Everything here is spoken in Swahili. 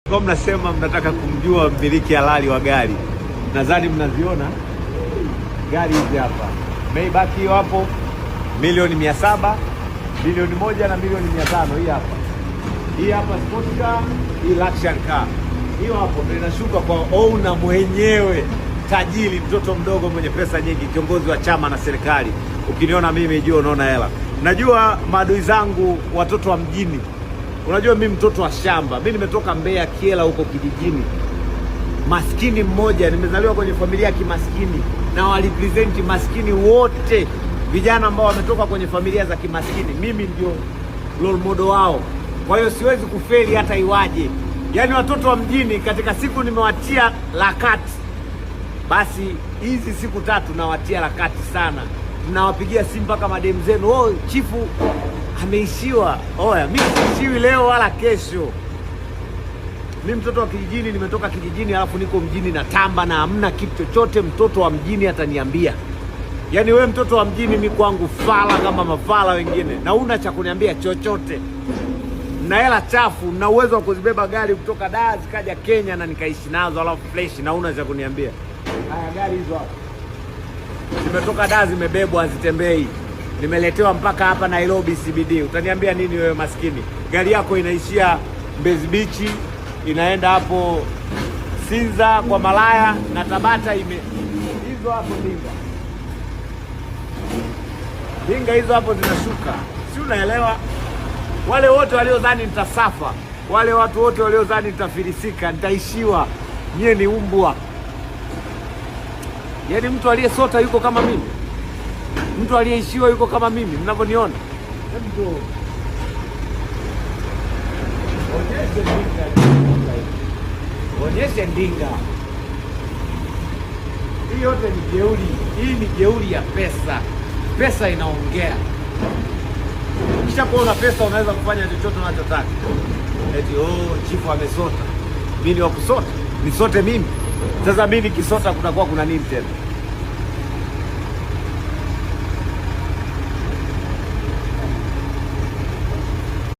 Kwa mnasema mnataka kumjua mmiliki halali wa gari, nadhani mnaziona gari hizi hapa. Maybach hiyo hapo milioni 700, milioni 1 na milioni 500. Hii hapa sport car, hii luxury car. Hiyo hapo ndio inashuka kwa owner mwenyewe, tajiri, mtoto mdogo mwenye pesa nyingi, kiongozi wa chama na serikali. Ukiniona mimi jua unaona hela. Najua maadui zangu watoto wa mjini. Unajua mimi mtoto wa shamba. Mimi nimetoka Mbeya Kiela huko kijijini. Maskini mmoja, nimezaliwa kwenye familia ya kimaskini na walipresent maskini wote. Vijana ambao wametoka kwenye familia za kimaskini, mimi ndio role model wao. Kwa hiyo siwezi kufeli hata iwaje. Yaani watoto wa mjini katika siku nimewatia lakati. Basi hizi siku 3 nawatia lakati sana. Tunawapigia simu mpaka madem zenu, "Oh, chifu ameishiwa." Oya, mimi siishiwi leo wala kesho. Mimi mtoto wa kijijini, nimetoka kijijini alafu niko mjini na tamba na hamna kitu chochote mtoto wa mjini ataniambia. Yaani wewe mtoto wa mjini mimi kwangu fala kama mafala wengine, na una cha kuniambia chochote. Na hela chafu, na uwezo wa kuzibeba gari kutoka Dar zikaja Kenya na nikaishi nazo alafu fresh, na una cha kuniambia. Haya gari hizo hapo zimetoka Dar, zimebebwa, hazitembei. Nimeletewa mpaka hapa Nairobi CBD. Utaniambia nini wewe maskini? Gari yako inaishia Mbezi Beach, inaenda hapo Sinza kwa Malaya na Tabata hizo hapo Dinga hizo hapo zinashuka. Si unaelewa? Wale wote waliodhani nitasafa, wale watu wote waliodhani nitafilisika, nitaishiwa, nyie ni umbwa. Yaani mtu aliyesota yuko kama mimi. Mtu aliyeishiwa yuko kama mimi, mnavyoniona. Hebu onyeshe ndinga. Hii yote ni jeuri. Hii ni jeuri ya pesa. Pesa inaongea. Ukishakuwa una pesa unaweza kufanya chochote unachotaka. Eti chifu amesota. Mimi ni wa kusota. Nisote mimi. Sasa mimi nikisota kutakuwa kuna nini tena?